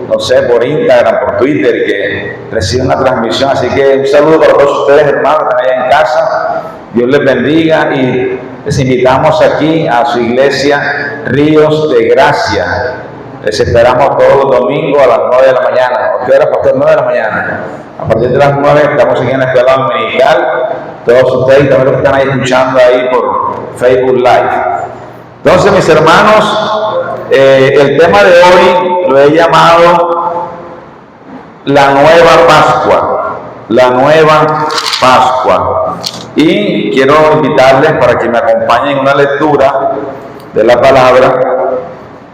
no sé, por Instagram, por Twitter, que reciben una transmisión. Así que un saludo para todos ustedes, hermanos, que están allá en casa. Dios les bendiga y les invitamos aquí a su iglesia Ríos de Gracia. Les esperamos todos los domingos a las 9 de la mañana. ¿A qué hora, pastor? 9 de la mañana. A partir de las 9 estamos aquí en la escuela dominical. Todos ustedes también los que están ahí escuchando ahí por Facebook Live. Entonces, mis hermanos, el tema de hoy lo he llamado la nueva Pascua. La nueva Pascua. Y quiero invitarles para que me acompañen en una lectura de la palabra.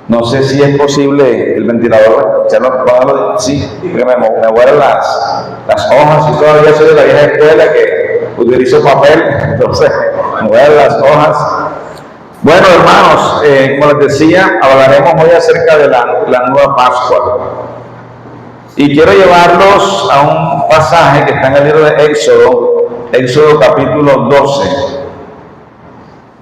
No sé si es posible el ventilador, echarlo, sí, porque me vuelan las hojas y todavía soy de la vieja escuela que utilizo papel, entonces me vuelan las hojas. Bueno, hermanos, como les decía, hablaremos hoy acerca de la nueva Pascua. Y quiero llevarlos a un pasaje que está en el libro de Éxodo capítulo 12.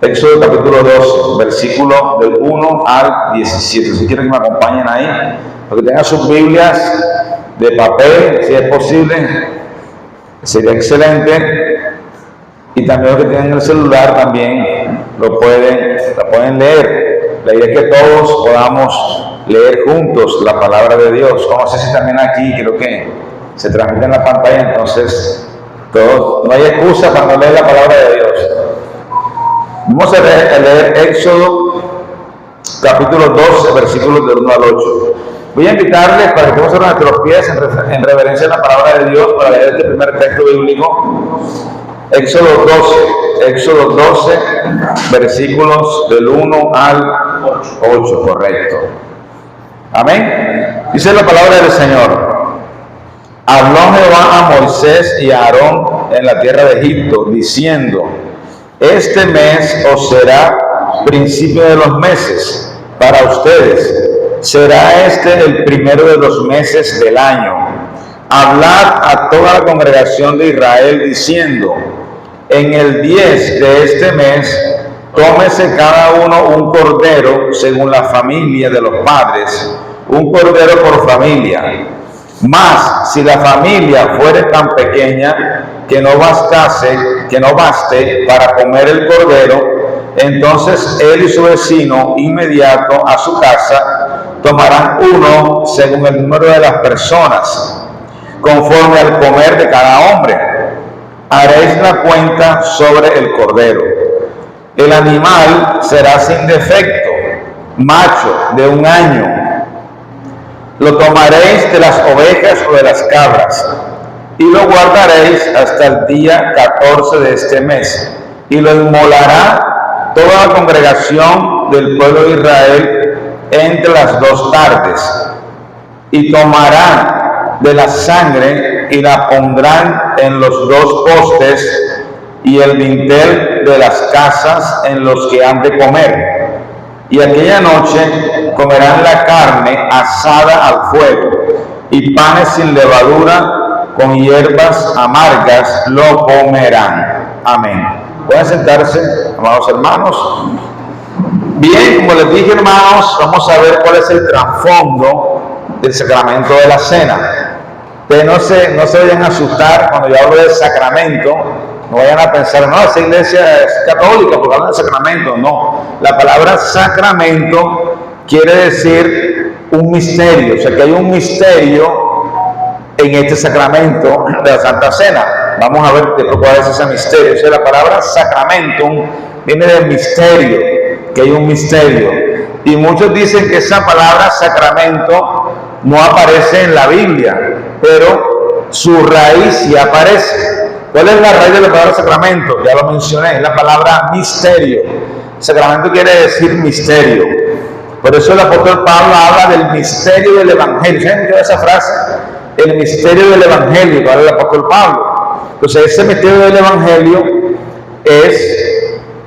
Éxodo capítulo 12, versículo del 1 al 17. Si quieren que me acompañen ahí, porque tengan sus Biblias de papel, si es posible, sería excelente. Y también los que tienen el celular también lo pueden leer. La idea es que todos podamos leer juntos la palabra de Dios. No sé si también aquí creo que se transmite en la pantalla, entonces todos, no hay excusa para no leer la palabra de Dios. Vamos a leer Éxodo capítulo 12, versículos del 1 al 8. Voy a invitarles para que vamos a nuestros pies en reverencia a la palabra de Dios para leer este primer texto bíblico. Éxodo 12, versículos del 1 al 8, correcto. Amén. Dice la palabra del Señor. Habló Jehová a Moisés y a Aarón en la tierra de Egipto, diciendo: este mes os será principio de los meses para ustedes. Será este el primero de los meses del año. Hablad a toda la congregación de Israel diciendo: en el 10 de este mes, tómese cada uno un cordero según la familia de los padres, un cordero por familia. Mas si la familia fuere tan pequeña que no baste para comer el cordero, entonces él y su vecino inmediato a su casa tomarán uno según el número de las personas, conforme al comer de cada hombre. Haréis la cuenta sobre el cordero. El animal será sin defecto, macho de 1 año. Lo tomaréis de las ovejas o de las cabras, y lo guardaréis hasta el día 14 de este mes, y lo inmolará toda la congregación del pueblo de Israel entre las 2 tardes, y tomarán de la sangre y la pondrán en los 2 postes y el dintel de las casas en los que han de comer. Y aquella noche comerán la carne asada al fuego, y panes sin levadura con hierbas amargas lo comerán. Amén. Pueden sentarse, amados hermanos. Bien, como les dije, hermanos, vamos a ver cuál es el trasfondo del sacramento de la cena. Ustedes no se vayan a asustar cuando yo hablo del sacramento. No vayan a pensar, no, esa iglesia es católica porque habla de sacramento. No, la palabra sacramento quiere decir un misterio, o sea que hay un misterio en este sacramento de la Santa Cena. Vamos a ver cuál es ese misterio. O sea, la palabra sacramentum viene del misterio, que hay un misterio. Y muchos dicen que esa palabra sacramento no aparece en la Biblia, pero su raíz sí aparece. ¿Cuál es la raíz de la palabra sacramento? Ya lo mencioné, es la palabra misterio. Sacramento quiere decir misterio. Por eso el apóstol Pablo habla del misterio del Evangelio. ¿Saben qué es esa frase? El misterio del Evangelio, que habla el apóstol Pablo. Entonces, ese misterio del Evangelio es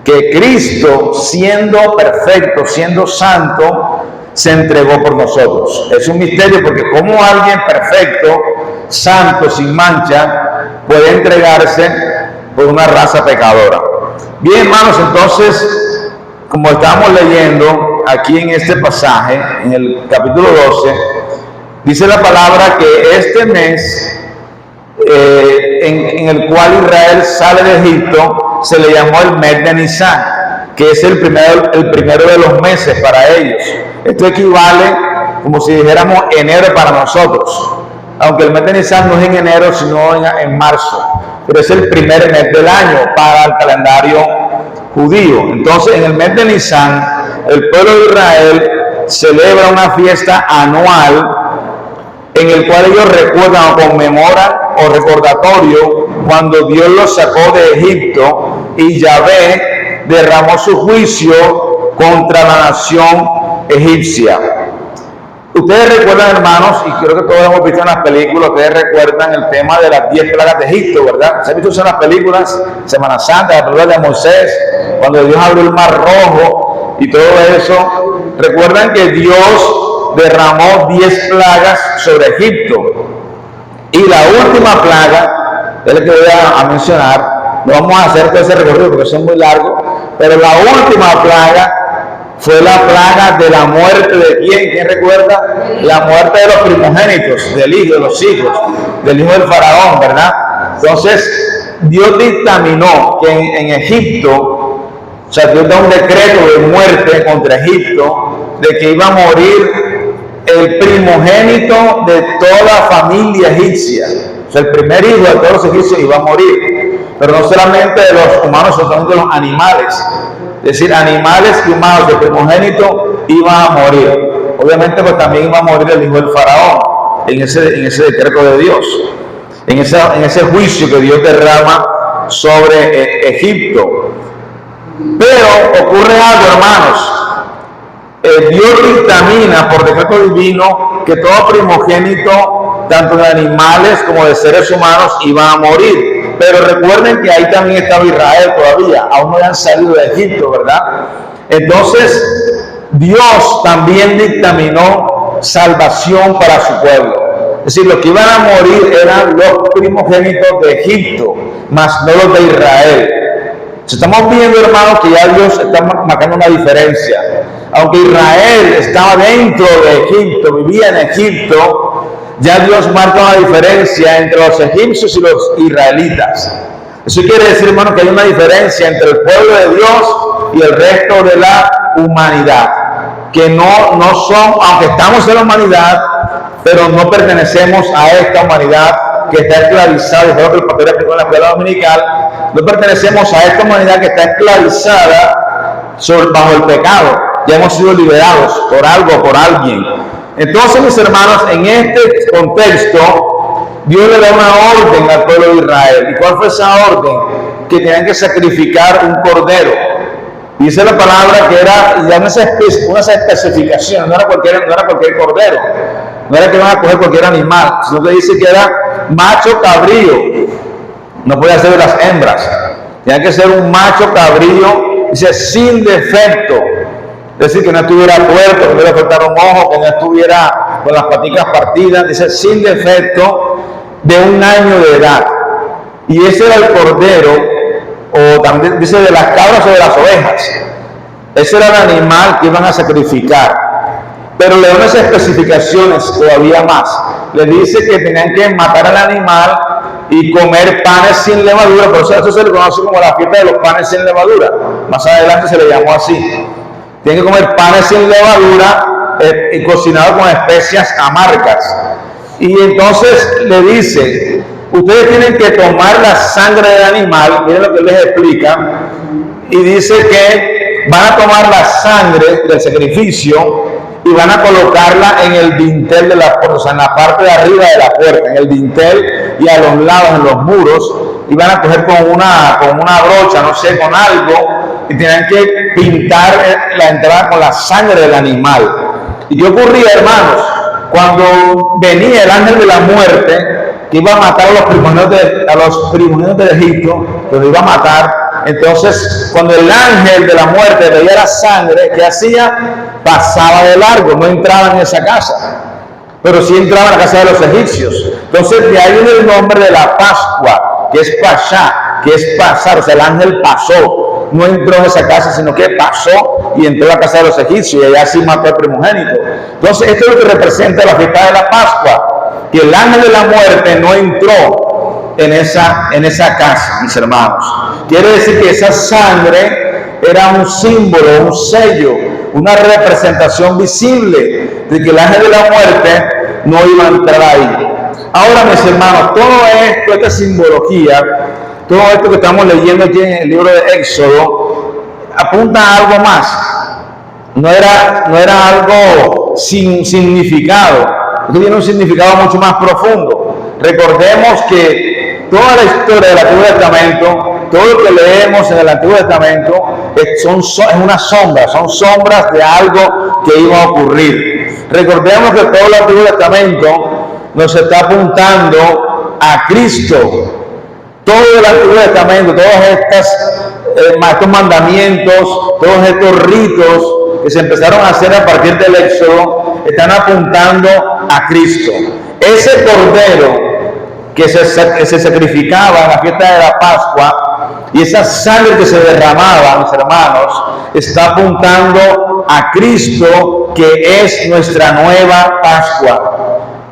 que Cristo, siendo perfecto, siendo santo, se entregó por nosotros. Es un misterio porque como alguien perfecto, santo, sin mancha, puede entregarse por una raza pecadora. Bien, hermanos, entonces, como estamos leyendo aquí en este pasaje, en el capítulo 12, Dice la palabra que este mes en el cual Israel sale de Egipto se le llamó el mes de Nisan, que es el primero de los meses para ellos. Esto equivale como si dijéramos enero para nosotros, aunque el mes de Nisan no es en enero sino en marzo, pero es el primer mes del año para el calendario judío. Entonces en el mes de Nisan el pueblo de Israel celebra una fiesta anual en el cual ellos recuerdan o conmemoran o recordatorio cuando Dios los sacó de Egipto y Yahvé derramó su juicio contra la nación egipcia. Ustedes recuerdan, hermanos, y creo que todos hemos visto en las películas, ustedes recuerdan el tema de las 10 plagas de Egipto, ¿verdad? ¿Se han visto eso en las películas? Semana Santa, la película de Moisés, cuando Dios abrió el mar rojo y todo eso. Recuerdan que Dios derramó 10 plagas sobre Egipto. Y la última plaga, es la que voy a mencionar, no vamos a hacer todo ese recorrido porque son muy largos, pero la última plaga fue la plaga de la muerte de ¿quién? ¿Quién recuerda? La muerte de los primogénitos, del hijo, de los hijos, del hijo del faraón, ¿verdad? Entonces, Dios dictaminó que en Egipto, o sea, Dios da un decreto de muerte contra Egipto, de que iba a morir el primogénito de toda la familia egipcia. O sea, el primer hijo de todos los egipcios iba a morir. Pero no solamente de los humanos, sino también de los animales. Es decir, animales y humanos de primogénito iban a morir. Obviamente, pues también iba a morir el hijo del faraón en ese decreto de Dios, en ese juicio que Dios derrama sobre Egipto. Pero ocurre algo, hermanos. Dios dictamina por decreto divino que todo primogénito, tanto de animales como de seres humanos, iba a morir. Pero recuerden que ahí también estaba Israel todavía, aún no habían salido de Egipto, ¿verdad? Entonces, Dios también dictaminó salvación para su pueblo. Es decir, los que iban a morir eran los primogénitos de Egipto, mas no los de Israel. Estamos viendo, hermanos, que ya Dios está marcando una diferencia. Aunque Israel estaba dentro de Egipto, vivía en Egipto, ya Dios marca una diferencia entre los egipcios y los israelitas. Eso quiere decir, hermano, que hay una diferencia entre el pueblo de Dios y el resto de la humanidad. Que no son, aunque estamos en la humanidad, pero no pertenecemos a esta humanidad que está esclavizada. Creo que el pastor explicó en la escuela dominical. No pertenecemos a esta humanidad que está esclavizada bajo el pecado. Ya hemos sido liberados por algo, por alguien. Entonces, mis hermanos, en este contexto, Dios le da una orden al pueblo de Israel. ¿Y cuál fue esa orden? Que tenían que sacrificar un cordero. Dice la palabra que era ya unas especificaciones, no era cualquier cordero, no era que iban a coger cualquier animal, sino que dice que era macho cabrío, no podía ser de las hembras, tenía que ser un macho cabrío, dice sin defecto. Es decir, que no estuviera tuerto, que no le faltara un ojo, que no estuviera con las paticas partidas, dice sin defecto, de 1 año de edad. Y ese era el cordero, o también dice de las cabras o de las ovejas. Ese era el animal que iban a sacrificar. Pero le da unas especificaciones todavía más. Le dice que tenían que matar al animal y comer panes sin levadura. Por eso se le conoce como la fiesta de los panes sin levadura. Más adelante se le llamó así. Tienen que comer panes sin levadura y cocinados con especias amargas. Y entonces le dice, ustedes tienen que tomar la sangre del animal, miren lo que les explica, y dice que van a tomar la sangre del sacrificio y van a colocarla en el dintel de la puerta, o sea, en la parte de arriba de la puerta, en el dintel y a los lados, en los muros, y van a coger con una brocha, no sé, con algo, y tienen que pintar la entrada con la sangre del animal. ¿Y qué ocurría, hermanos? Cuando venía el ángel de la muerte, que iba a matar a los primogénitos de Egipto, los iba a matar, entonces cuando el ángel de la muerte veía la sangre, ¿qué hacía? Pasaba de largo, no entraba en esa casa, pero sí entraba en la casa de los egipcios. Entonces de ahí viene el nombre de la Pascua, que es Pashá, que es pasar, o sea, el ángel pasó. no entró en esa casa, sino que pasó y entró a la casa de los egipcios y allá sí mató al primogénito. Entonces esto es lo que representa la fiesta de la Pascua, que el ángel de la muerte no entró en esa casa, mis hermanos. Quiere decir que esa sangre era un símbolo, un sello, una representación visible de que el ángel de la muerte no iba a entrar ahí. Ahora, mis hermanos, todo esto, esta simbología, todo esto que estamos leyendo aquí en el libro de Éxodo, apunta a algo más. No era algo sin significado. Esto tiene un significado mucho más profundo. Recordemos que toda la historia del Antiguo Testamento, todo lo que leemos en el Antiguo Testamento es una sombra, son sombras de algo que iba a ocurrir. Recordemos que todo el Antiguo Testamento nos está apuntando a Cristo. Todo el Antiguo Testamento, todos estos mandamientos, todos estos ritos que se empezaron a hacer a partir del Éxodo, están apuntando a Cristo. Ese cordero que se sacrificaba en la fiesta de la Pascua y esa sangre que se derramaba, mis hermanos, está apuntando a Cristo, que es nuestra nueva Pascua.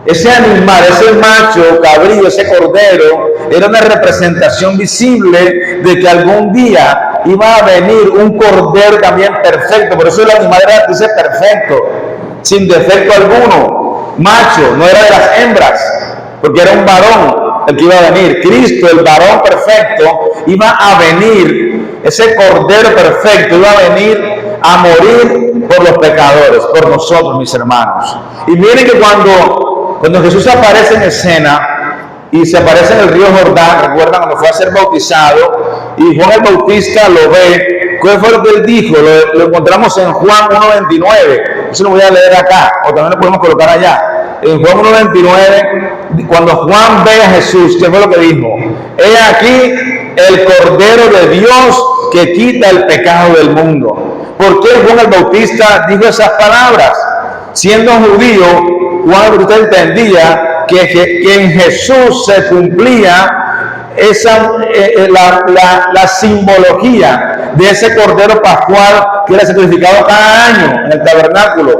Ese animal, ese macho cabrío, ese cordero, era una representación visible de que algún día iba a venir un cordero también perfecto. Por eso el animal era, dice, perfecto, sin defecto alguno. Macho, no era de las hembras, porque era un varón el que iba a venir. Cristo, el varón perfecto, iba a venir. Ese cordero perfecto iba a venir a morir por los pecadores, por nosotros, mis hermanos. Y miren que cuando Jesús aparece en escena y se aparece en el río Jordán, recuerdan cuando fue a ser bautizado y Juan el Bautista lo ve, ¿qué fue lo que él dijo? Lo encontramos en Juan 1:29, eso lo voy a leer acá, o también lo podemos colocar allá. En Juan 1:29, cuando Juan ve a Jesús, ¿qué fue lo que dijo? He aquí el Cordero de Dios que quita el pecado del mundo. ¿Por qué Juan el Bautista dijo esas palabras? Siendo judío, Juan el Bautista entendía que en Jesús se cumplía la simbología de ese Cordero Pascual que era sacrificado cada año en el tabernáculo.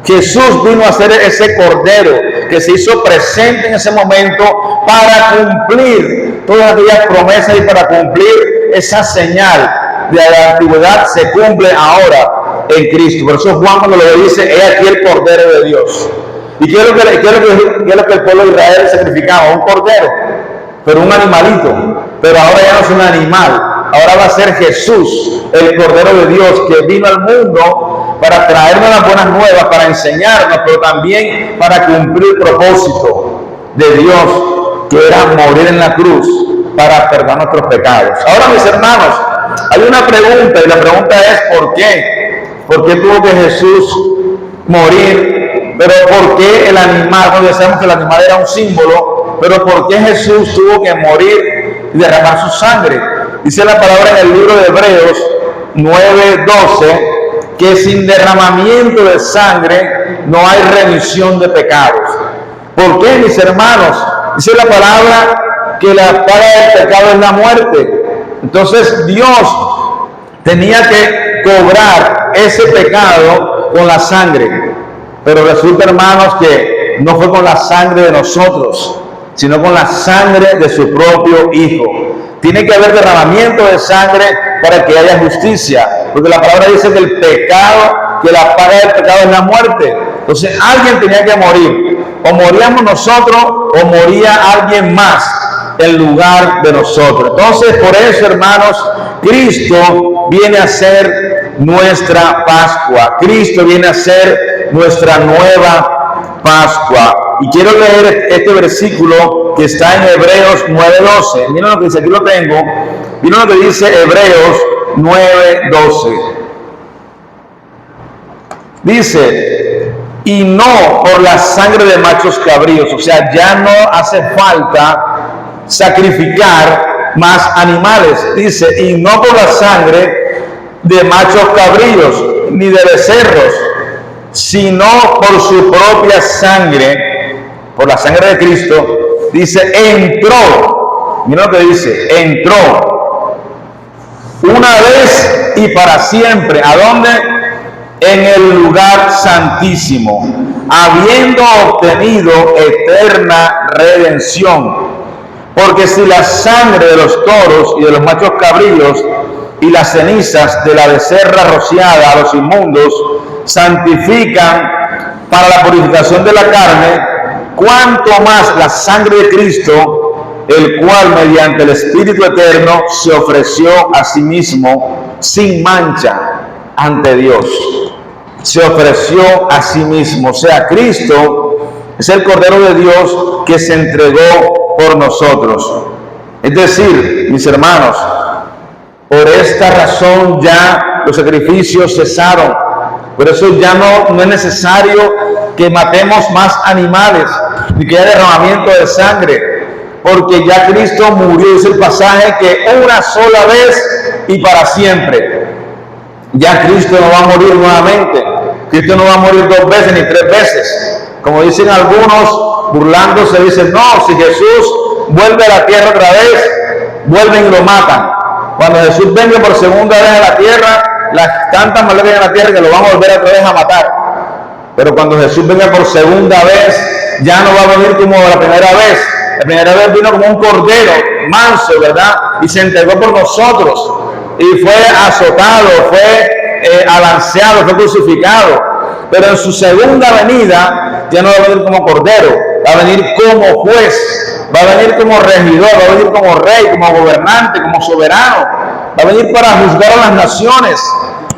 Jesús vino a ser ese Cordero que se hizo presente en ese momento para cumplir todas aquellas promesas y para cumplir esa señal de la antigüedad se cumple ahora en Cristo. Por eso Juan cuando lo dice, he aquí el Cordero de Dios. ¿Y qué es lo que el pueblo de Israel sacrificaba? Un cordero, pero un animalito. Pero ahora ya no es un animal, ahora va a ser Jesús, el Cordero de Dios, que vino al mundo para traernos las buenas nuevas, para enseñarnos, pero también para cumplir el propósito de Dios, que era morir en la cruz para perdonar nuestros pecados. Ahora, mis hermanos, hay una pregunta, y la pregunta es ¿por qué? ¿Por qué tuvo que Jesús morir? Pero ¿por qué el animal? Bueno, ya sabemos que el animal era un símbolo, pero ¿por qué Jesús tuvo que morir y derramar su sangre? Dice la palabra en el libro de Hebreos 9:12 que sin derramamiento de sangre no hay remisión de pecados. ¿Por qué, mis hermanos? Dice la palabra que la paga del pecado es la muerte. Entonces Dios tenía que cobrar ese pecado con la sangre. Pero resulta, hermanos, que no fue con la sangre de nosotros, sino con la sangre de su propio Hijo. Tiene que haber derramamiento de sangre para que haya justicia, porque la palabra dice que el pecado, que la paga del pecado es la muerte. Entonces alguien tenía que morir, o moríamos nosotros o moría alguien más en lugar de nosotros. Entonces, por eso, hermanos, Cristo viene a ser nuestra Pascua. Cristo viene a ser nuestra nueva Pascua. Y quiero leer este versículo que está en Hebreos 9:12. Miren lo que dice, aquí lo tengo. Miren lo que dice Hebreos 9:12. Dice, y no por la sangre de machos cabríos, o sea, ya no hace falta sacrificar más animales. Dice, y no por la sangre de machos cabríos ni de becerros, sino por su propia sangre, por la sangre de Cristo. Dice, entró, mira lo que dice, entró una vez y para siempre. ¿A dónde? En el lugar santísimo, habiendo obtenido eterna redención. Porque si la sangre de los toros y de los machos cabríos y las cenizas de la becerra rociada a los inmundos santifican para la purificación de la carne, cuanto más la sangre de Cristo, el cual mediante el Espíritu Eterno se ofreció a sí mismo sin mancha ante Dios. Se ofreció a sí mismo. O sea, Cristo es el Cordero de Dios que se entregó por nosotros. Es decir, mis hermanos, por esta razón ya los sacrificios cesaron. Por eso ya no es necesario que matemos más animales, ni que haya derramamiento de sangre, porque ya Cristo murió. Dice el pasaje que una sola vez y para siempre. Ya Cristo no va a morir nuevamente. Cristo no va a morir 2 veces ni 3 veces. Como dicen algunos, burlándose, dicen, no, si Jesús vuelve a la tierra otra vez, vuelven y lo matan. Cuando Jesús venga por segunda vez a la tierra, las tantas maldades en la tierra que lo van a volver otra vez a matar. Pero cuando Jesús venga por segunda vez, ya no va a venir como la primera vez. La primera vez vino como un cordero manso, ¿verdad? Y se entregó por nosotros. Y fue azotado, fue alanceado, fue crucificado. Pero en su segunda venida ya no va a venir como cordero, va a venir como juez, va a venir como regidor, va a venir como rey, como gobernante, como soberano, va a venir para juzgar a las naciones.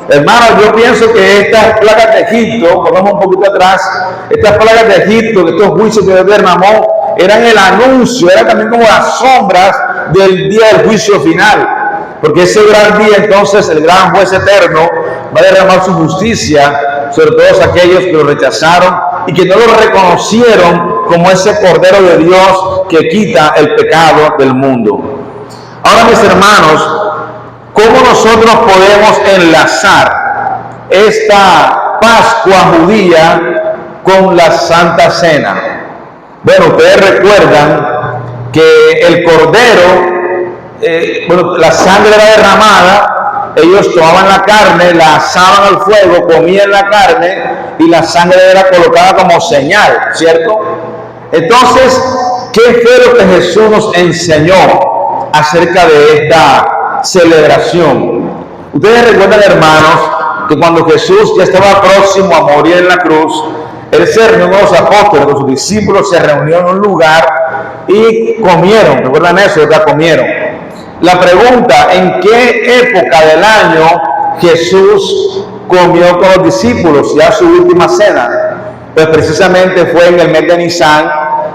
Hermanos, yo pienso que estas plagas de Egipto, volvamos un poquito atrás, estas plagas de Egipto, de estos juicios que derramó, eran el anuncio, eran también como las sombras del día del juicio final. Porque ese gran día, entonces, el gran juez eterno va a derramar su justicia sobre todos aquellos que lo rechazaron y que no lo reconocieron como ese Cordero de Dios que quita el pecado del mundo. Ahora, mis hermanos, ¿cómo nosotros podemos enlazar esta Pascua judía con la Santa Cena? Bueno, ustedes recuerdan que el Cordero, la sangre era derramada, ellos tomaban la carne, la asaban al fuego, comían la carne y la sangre era colocada como señal, ¿cierto? Entonces, ¿qué fue lo que Jesús nos enseñó acerca de esta celebración? Ustedes recuerdan, hermanos, que cuando Jesús ya estaba próximo a morir en la cruz, Él se reunió con los apóstoles, con sus discípulos, se reunió en un lugar y comieron. ¿Recuerdan eso? Ya comieron. La pregunta, ¿en qué época del año Jesús comió con los discípulos ya su última cena? Pues precisamente fue en el mes de Nisan,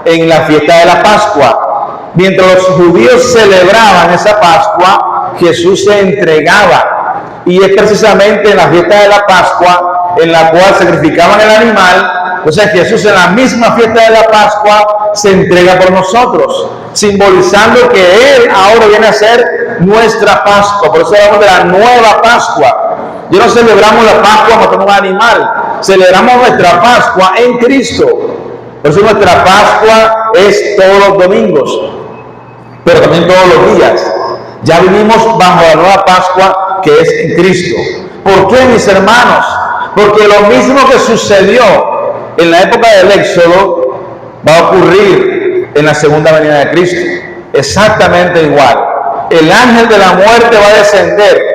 en la fiesta de la Pascua. Mientras los judíos celebraban esa Pascua, Jesús se entregaba. Y es precisamente en la fiesta de la Pascua en la cual sacrificaban el animal. O sea, Jesús en la misma fiesta de la Pascua se entrega por nosotros, simbolizando que Él ahora viene a ser nuestra Pascua. Por eso hablamos de la nueva Pascua. Ya no celebramos la Pascua matando un animal, celebramos nuestra Pascua en Cristo. Por eso nuestra Pascua es todos los domingos, pero también todos los días. Ya vivimos bajo la nueva Pascua que es en Cristo. ¿Por qué, mis hermanos? Porque lo mismo que sucedió en la época del Éxodo va a ocurrir en la segunda venida de Cristo. Exactamente igual. El ángel de la muerte va a descender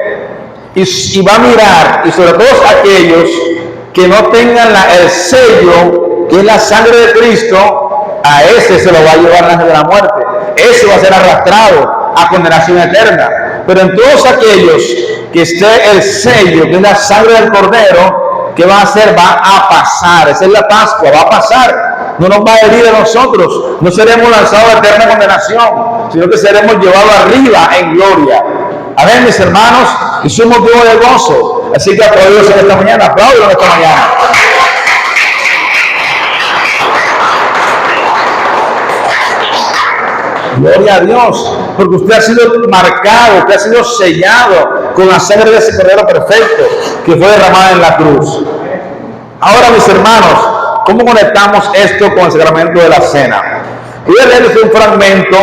y va a mirar, y sobre todo aquellos que no tengan el sello, que es la sangre de Cristo, a ese se lo va a llevar el ángel de la muerte. Ese va a ser arrastrado a condenación eterna. Pero en todos aquellos que esté el sello, que es la sangre del Cordero, ¿qué va a hacer? Va a pasar. Esa es la Pascua, va a pasar. No nos va a herir a nosotros. No seremos lanzados a eterna condenación, sino que seremos llevados arriba en gloria. Amén, mis hermanos. Y somos motivo de gozo. Así que aplaudimos en esta mañana. Aplaudimos en esta mañana. Gloria a Dios, porque usted ha sido marcado, usted ha sido sellado con la sangre de ese Cordero perfecto que fue derramada en la cruz. Ahora, mis hermanos, ¿cómo conectamos esto con el sacramento de la cena? Voy a leerles un fragmento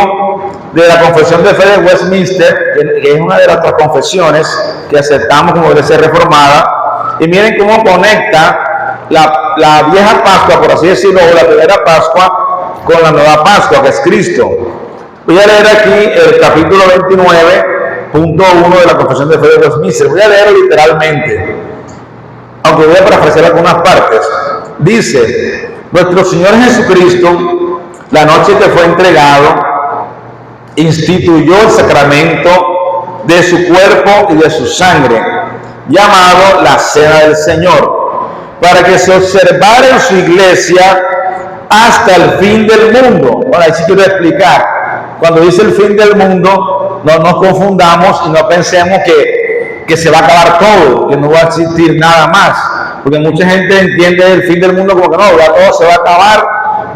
de la confesión de fe de Westminster, que es una de las confesiones que aceptamos como iglesia reformada, y miren cómo conecta la vieja Pascua, por así decirlo, o la primera Pascua, con la nueva Pascua, que es Cristo. Voy a leer aquí el capítulo 29.1 de la confesión de fe de Westminster. Voy a leerlo literalmente, aunque voy a parafrasear algunas partes. Dice: nuestro Señor Jesucristo, la noche que fue entregado, instituyó el sacramento de su cuerpo y de su sangre, llamado la Cena del Señor, para que se observara en su iglesia hasta el fin del mundo. Bueno, ahí sí quiero explicar. Cuando dice el fin del mundo, no nos confundamos y no pensemos que se va a acabar todo, que no va a existir nada más, porque mucha gente entiende el fin del mundo como que no, ya todo se va a acabar,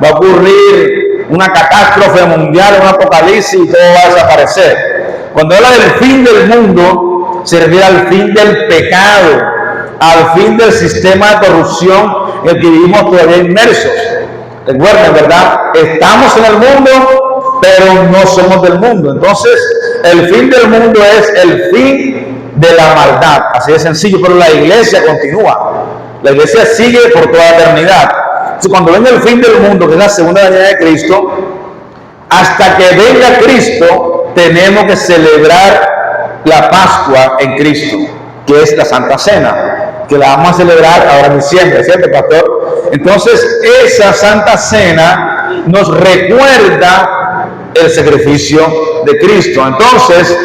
va a ocurrir una catástrofe mundial, un apocalipsis y todo va a desaparecer. Cuando habla del fin del mundo, se refiere al fin del pecado, al fin del sistema de corrupción en el que vivimos todavía inmersos. Recuerden, ¿verdad? Estamos en el mundo, pero no somos del mundo. Entonces, el fin del mundo es el fin de la maldad. Así de sencillo, pero la iglesia continúa. La iglesia sigue por toda la eternidad. Entonces, cuando venga el fin del mundo, que es la segunda venida de Cristo, hasta que venga Cristo, tenemos que celebrar la Pascua en Cristo, que es la Santa Cena, que la vamos a celebrar ahora en diciembre, ¿cierto, pastor? Entonces, esa Santa Cena nos recuerda el sacrificio de Cristo. Entonces,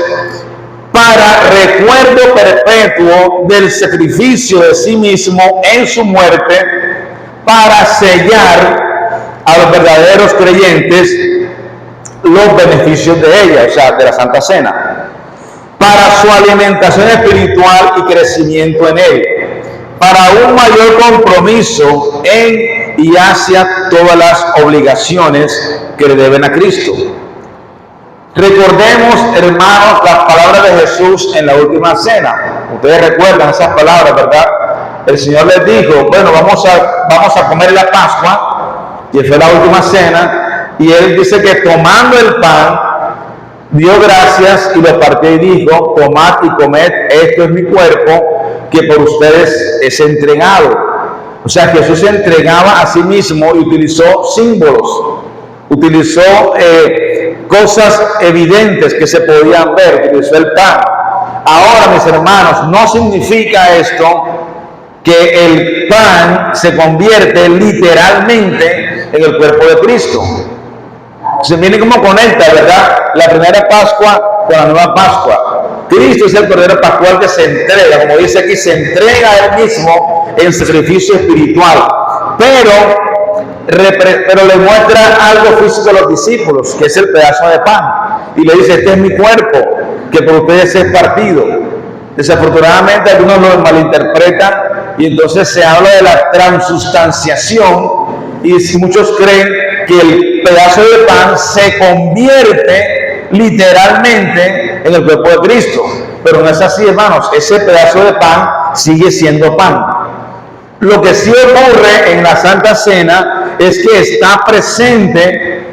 para recuerdo perpetuo del sacrificio de sí mismo en su muerte, para sellar a los verdaderos creyentes los beneficios de ella, o sea, de la Santa Cena, para su alimentación espiritual y crecimiento en él, para un mayor compromiso en y hacia todas las obligaciones que le deben a Cristo. Recordemos, hermanos, las palabras de Jesús en la última cena. Ustedes recuerdan esas palabras, ¿verdad? El Señor les dijo: bueno, vamos a comer la Pascua, y fue la última cena, y Él dice que tomando el pan, dio gracias y lo partió y dijo: tomad y comed, esto es mi cuerpo, que por ustedes es entregado. O sea, Jesús se entregaba a sí mismo y utilizó símbolos, utilizó cosas evidentes que se podían ver, utilizó el pan. Ahora, mis hermanos, no significa esto que el pan se convierte literalmente en el cuerpo de Cristo. Se viene como conecta, ¿verdad? La primera Pascua con la nueva Pascua. Cristo es el Cordero Pascual que se entrega, como dice aquí, se entrega a Él mismo en sacrificio espiritual. Pero le muestra algo físico a los discípulos, que es el pedazo de pan. Y le dice: este es mi cuerpo, que por ustedes es partido. Desafortunadamente algunos lo malinterpretan y entonces se habla de la transustanciación, y muchos creen que el pedazo de pan se convierte literalmente en el cuerpo de Cristo, pero no es así, hermanos. Ese pedazo de pan sigue siendo pan. Lo que sí ocurre en la Santa Cena es que está presente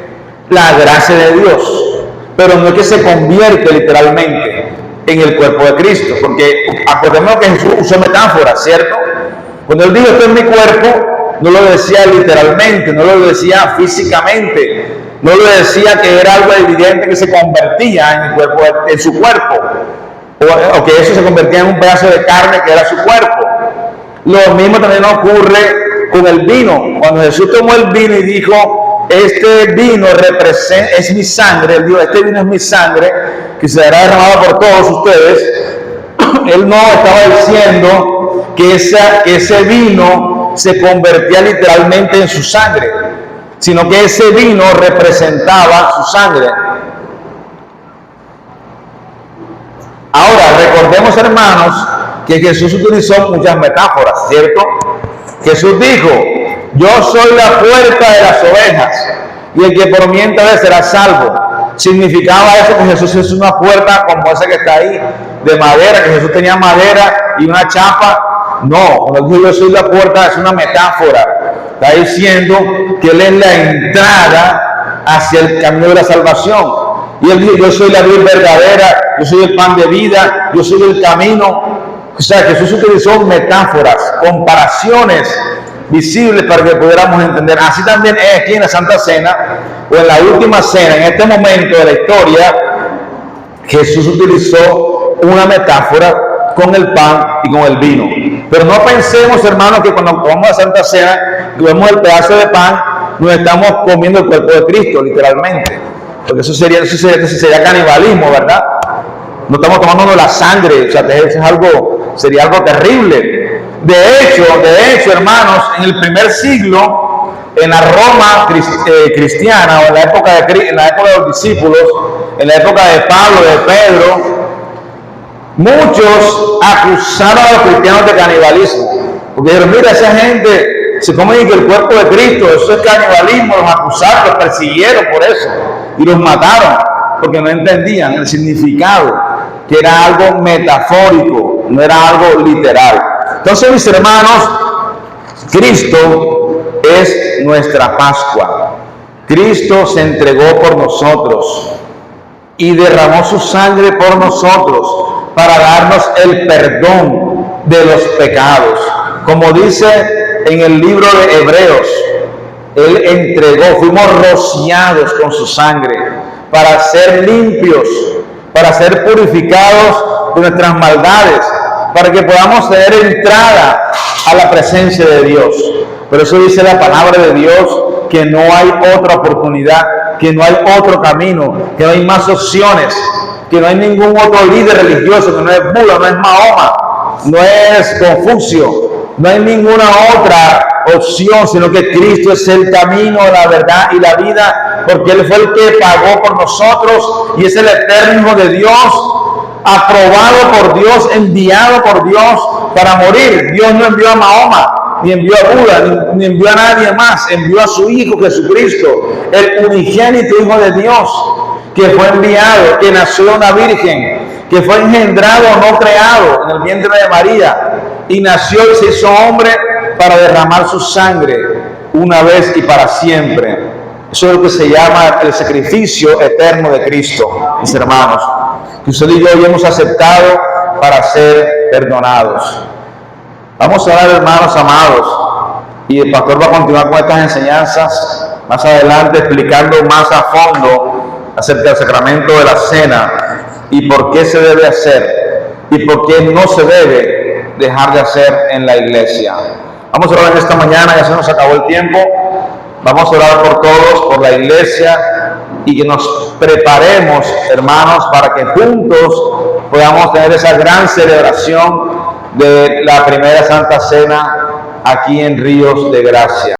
la gracia de Dios, pero no es que se convierte literalmente en el cuerpo de Cristo, porque acordémonos que Jesús usó metáforas, ¿cierto? Cuando Él dijo: esto es mi cuerpo, no lo decía literalmente, no lo decía físicamente, no lo decía que era algo evidente que se convertía en el cuerpo, en su cuerpo, o que eso se convertía en un pedazo de carne que era su cuerpo. Lo mismo también ocurre con el vino. Cuando Jesús tomó el vino y dijo: este vino es mi sangre, Él dijo: este vino es mi sangre, que se dará derramado por todos ustedes. Él no estaba diciendo que ese vino se convertía literalmente en su sangre, sino que ese vino representaba su sangre. Ahora, recordemos, hermanos, que Jesús utilizó muchas metáforas, ¿cierto? Jesús dijo: yo soy la puerta de las ovejas, y el que por mí entra será salvo. Significaba eso que Jesús es una puerta como esa que está ahí, de madera, que Jesús tenía madera y una chapa. No, cuando dijo yo soy la puerta, es una metáfora. Está diciendo que Él es la entrada hacia el camino de la salvación. Y él dijo, yo soy la vid verdadera, yo soy el pan de vida, yo soy el camino. O sea, Jesús utilizó metáforas, comparaciones visibles para que pudiéramos entender. Así también es aquí en la Santa Cena, o en la última cena, en este momento de la historia, Jesús utilizó una metáfora con el pan y con el vino. Pero no pensemos, hermanos, que cuando vamos a Santa Cena y vemos el pedazo de pan, nos estamos comiendo el cuerpo de Cristo, literalmente. Porque eso sería canibalismo, ¿verdad? No estamos tomándonos la sangre, o sea, sería algo terrible. De hecho, hermanos, en el primer siglo, en la Roma cristiana, o en la época de los discípulos, en la época de Pablo, de Pedro, muchos acusaron a los cristianos de canibalismo. Porque dijeron, mira, esa gente se come el cuerpo de Cristo, eso es canibalismo. Los acusaron, los persiguieron por eso y los mataron, porque no entendían el significado, que era algo metafórico, no era algo literal. Entonces, mis hermanos, Cristo es nuestra Pascua. Cristo se entregó por nosotros y derramó su sangre por nosotros para darnos el perdón de los pecados. Como dice en el libro de Hebreos, Él entregó, fuimos rociados con su sangre para ser limpios, para ser purificados de nuestras maldades, para que podamos tener entrada a la presencia de Dios. Por eso dice la palabra de Dios que no hay otra oportunidad, que no hay otro camino, que no hay más opciones, que no hay ningún otro líder religioso, que no es Buda, no es Mahoma, no es Confucio, no hay ninguna otra opción, sino que Cristo es el camino, la verdad y la vida, porque Él fue el que pagó por nosotros y es el eterno Hijo de Dios, aprobado por Dios, enviado por Dios para morir. Dios no envió a Mahoma, ni envió a Buda, ni envió a nadie más, envió a su Hijo Jesucristo, el unigénito Hijo de Dios, que fue enviado, que nació de una virgen, que fue engendrado, no creado, en el vientre de María, y nació y se hizo hombre para derramar su sangre una vez y para siempre. Eso es lo que se llama el sacrificio eterno de Cristo, mis hermanos, que usted y yo hoy hemos aceptado para ser perdonados. Vamos a orar, hermanos amados, y el pastor va a continuar con estas enseñanzas más adelante, explicando más a fondo acerca del sacramento de la cena y por qué se debe hacer y por qué no se debe dejar de hacer en la iglesia. Vamos a orar en esta mañana, ya se nos acabó el tiempo. Vamos a orar por todos, por la iglesia, y que nos preparemos, hermanos, para que juntos podamos tener esa gran celebración de la primera Santa Cena aquí en Ríos de Gracia.